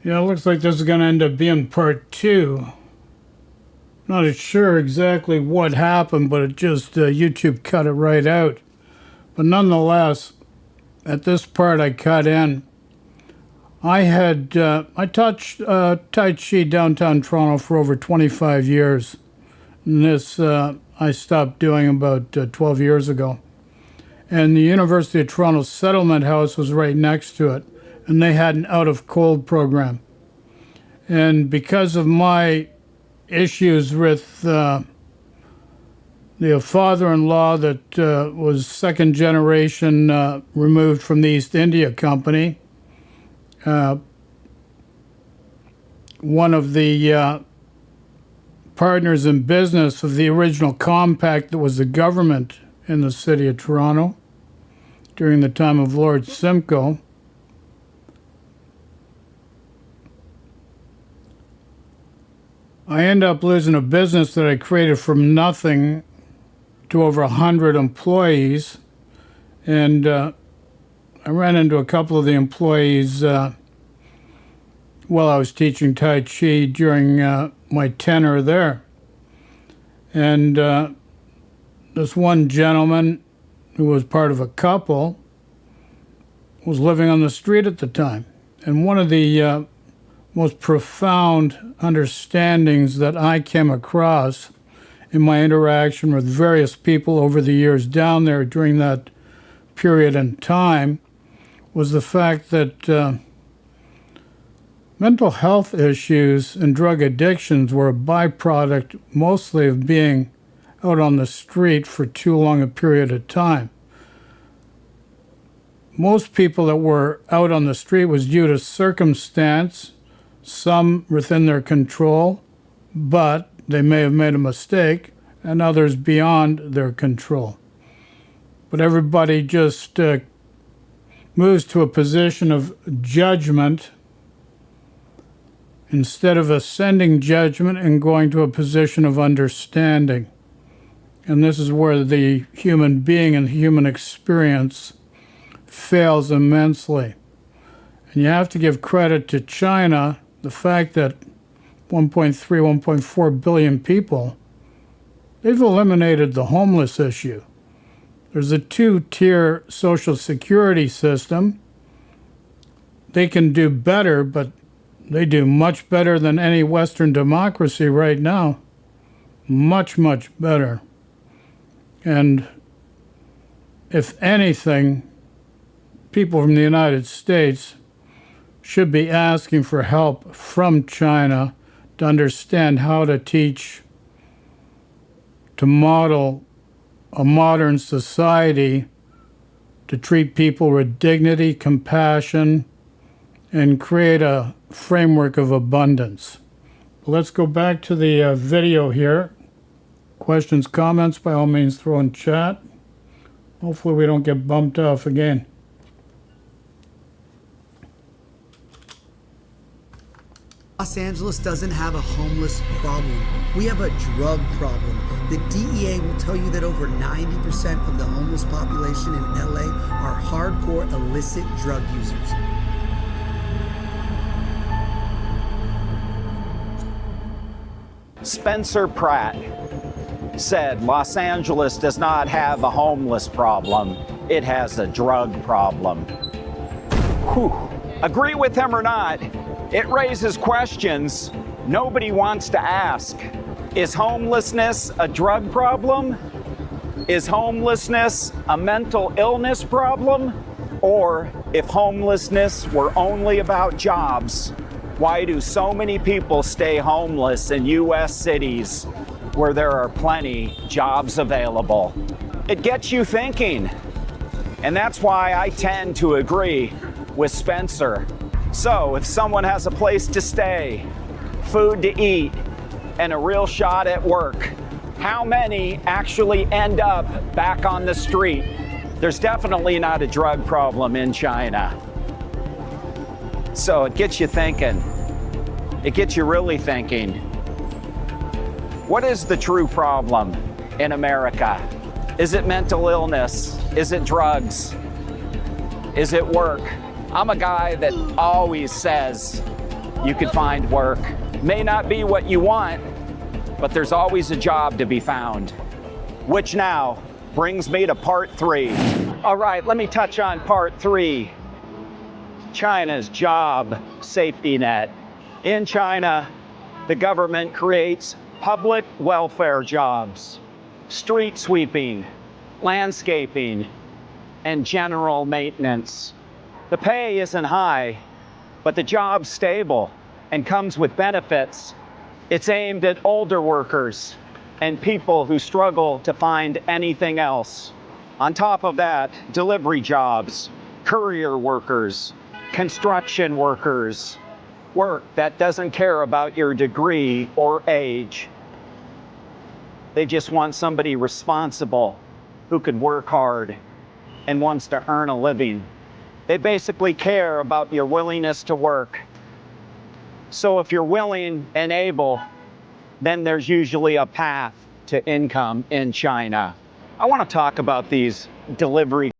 Yeah, it looks like this is going to end up being part two. Not sure exactly what happened, but it just, YouTube cut it right out. But nonetheless, at this part I cut in, I taught Tai Chi downtown Toronto for over 25 years. And this I stopped doing about 12 years ago. And the University of Toronto Settlement House was right next to it. And they had an out of cold program. And because of my issues with the father-in-law that was second generation removed from the East India Company, one of the partners in business of the original compact that was the government in the city of Toronto during the time of Lord Simcoe, I end up losing a business that I created from nothing to over 100 employees. And I ran into a couple of the employees while I was teaching Tai Chi during my tenure there. And this one gentleman who was part of a couple was living on the street at the time. And one of the most profound understandings that I came across in my interaction with various people over the years down there during that period in time was the fact that mental health issues and drug addictions were a byproduct mostly of being out on the street for too long a period of time. Most people that were out on the street was due to circumstance, some within their control, but they may have made a mistake, and others beyond their control. But everybody just moves to a position of judgment instead of ascending judgment and going to a position of understanding. And this is where the human being and the human experience fails immensely. And you have to give credit to China, the fact that 1.3, 1.4 billion people, they've eliminated the homeless issue. There's a two-tier social security system. They can do better, but they do much better than any Western democracy right now. Much, much better. And if anything, people from the United States should be asking for help from China to understand how to teach, to model a modern society, to treat people with dignity, compassion, and create a framework of abundance. Let's go back to the video here. Questions, comments, by all means throw in chat. Hopefully we don't get bumped off again. Los Angeles doesn't have a homeless problem. We have a drug problem. The DEA will tell you that over 90% of the homeless population in LA are hardcore illicit drug users. Spencer Pratt said Los Angeles does not have a homeless problem, it has a drug problem. Whew. Agree with him or not, it raises questions nobody wants to ask. Is homelessness a drug problem? Is homelessness a mental illness problem? Or if homelessness were only about jobs, why do so many people stay homeless in U.S. cities where there are plenty jobs available? It gets you thinking. And that's why I tend to agree with Spencer. So if someone has a place to stay, food to eat, and a real shot at work, how many actually end up back on the street? There's definitely not a drug problem in China. So it gets you thinking. It gets you really thinking. What is the true problem in America? Is it mental illness? Is it drugs? Is it work? I'm a guy that always says you can find work. May not be what you want, but there's always a job to be found. Which now brings me to part 3. All right, let me touch on part 3. China's job safety net. In China, the government creates public welfare jobs, street sweeping, landscaping, and general maintenance. The pay isn't high, but the job's stable and comes with benefits. It's aimed at older workers and people who struggle to find anything else. On top of that, delivery jobs, courier workers, construction workers, work that doesn't care about your degree or age. They just want somebody responsible who can work hard and wants to earn a living. They basically care about your willingness to work. So if you're willing and able, then there's usually a path to income in China. I want to talk about these delivery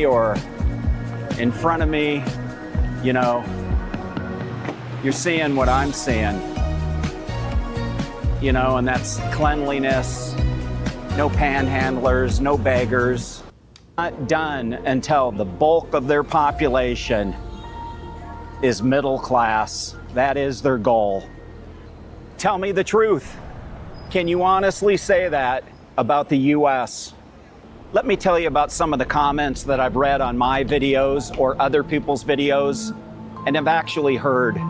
or in front of me, you know, you're seeing what I'm seeing, you know, and that's cleanliness, no panhandlers, no beggars. Not done until the bulk of their population is middle class. That is their goal. Tell me the truth. Can you honestly say that about the US? Let me tell you about some of the comments that I've read on my videos or other people's videos and have actually heard,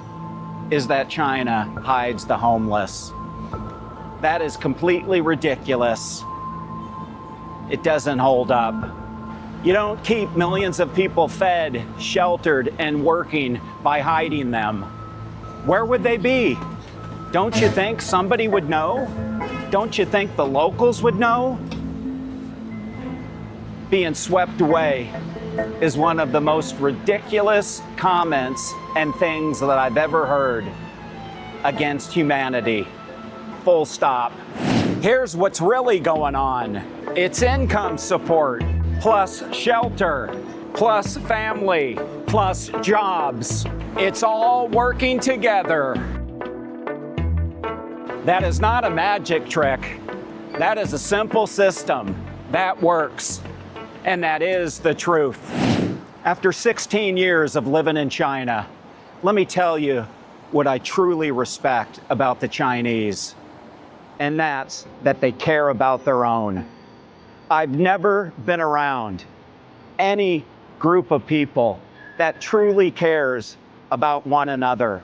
is that China hides the homeless. That is completely ridiculous. It doesn't hold up. You don't keep millions of people fed, sheltered, and working by hiding them. Where would they be? Don't you think somebody would know? Don't you think the locals would know? Being swept away is one of the most ridiculous comments and things that I've ever heard against humanity. Full stop. Here's what's really going on. It's income support, plus shelter, plus family, plus jobs. It's all working together. That is not a magic trick. That is a simple system that works. And that is the truth. After 16 years of living in China, let me tell you what I truly respect about the Chinese. And that's that they care about their own. I've never been around any group of people that truly cares about one another.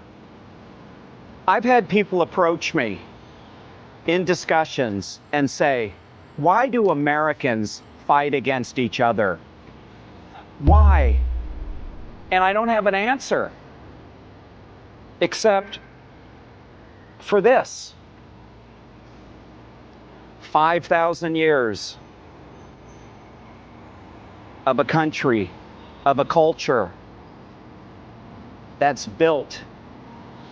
I've had people approach me in discussions and say, why do Americans fight against each other? Why? And I don't have an answer, except for this. 5,000 years of a country, of a culture that's built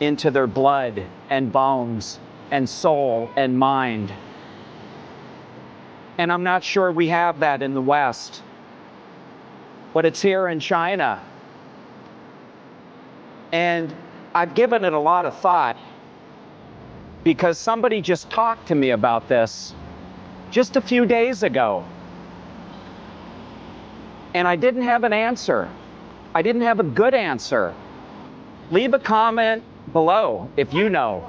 into their blood and bones and soul and mind. And I'm not sure we have that in the West, but it's here in China. And I've given it a lot of thought because somebody just talked to me about this just a few days ago. And I didn't have an answer. I didn't have a good answer. Leave a comment below if you know,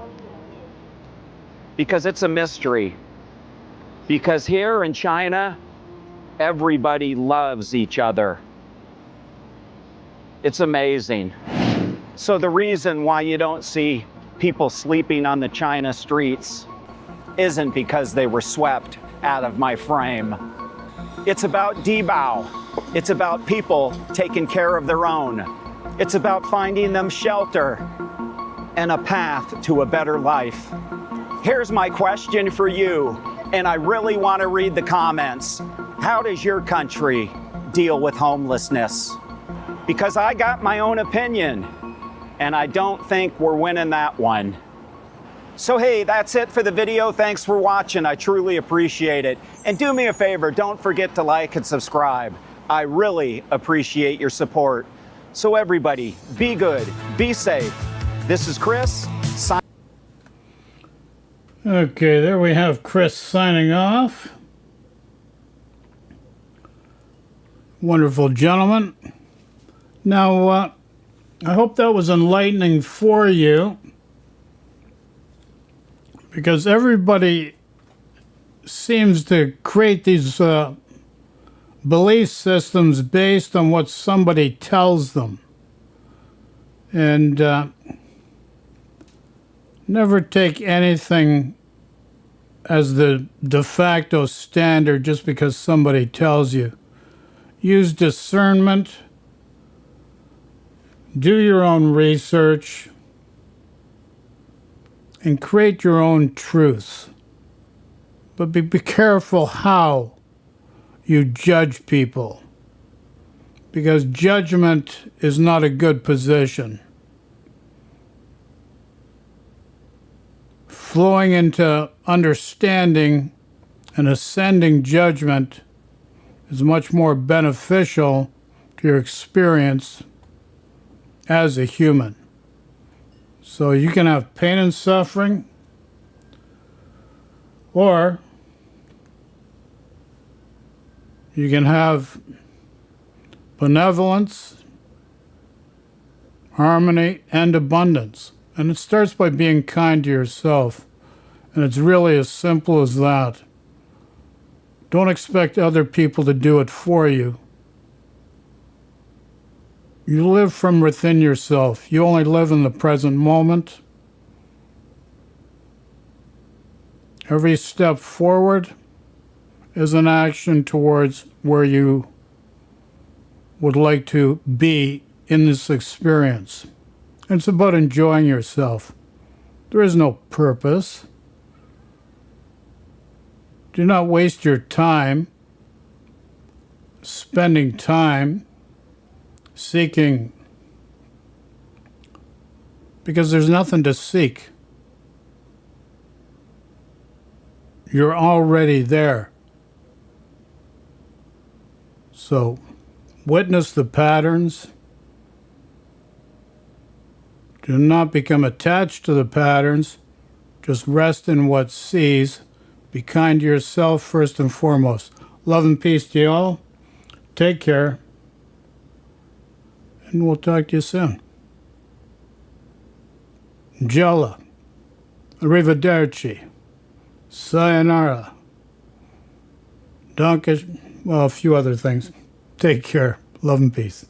because it's a mystery. Because here in China, everybody loves each other. It's amazing. So the reason why you don't see people sleeping on the China streets isn't because they were swept out of my frame. It's about Debao. It's about people taking care of their own. It's about finding them shelter and a path to a better life. Here's my question for you. And I really want to read the comments. How does your country deal with homelessness? Because I got my own opinion, and I don't think we're winning that one. So hey, that's it for the video. Thanks for watching. I truly appreciate it. And do me a favor, don't forget to like and subscribe. I really appreciate your support. So everybody, be good, be safe. This is Chris. Okay, there we have Chris signing off. Wonderful gentleman. Now, I hope that was enlightening for you, because everybody seems to create these belief systems based on what somebody tells them. And never take anything as the de facto standard just because somebody tells you. Use discernment. Do your own research. And create your own truths. But be careful how you judge people, because judgment is not a good position. Flowing into understanding and ascending judgment is much more beneficial to your experience as a human. So you can have pain and suffering, or you can have benevolence, harmony, and abundance. And it starts by being kind to yourself. And it's really as simple as that. Don't expect other people to do it for you. You live from within yourself. You only live in the present moment. Every step forward is an action towards where you would like to be in this experience. It's about enjoying yourself. There is no purpose. Do not waste your time spending time seeking, because there's nothing to seek. You're already there. So witness the patterns. Do not become attached to the patterns. Just rest in what sees. Be kind to yourself first and foremost. Love and peace to you all. Take care. And we'll talk to you soon. Jala. Arrivederci. Sayonara. Donkish. Well, a few other things. Take care. Love and peace.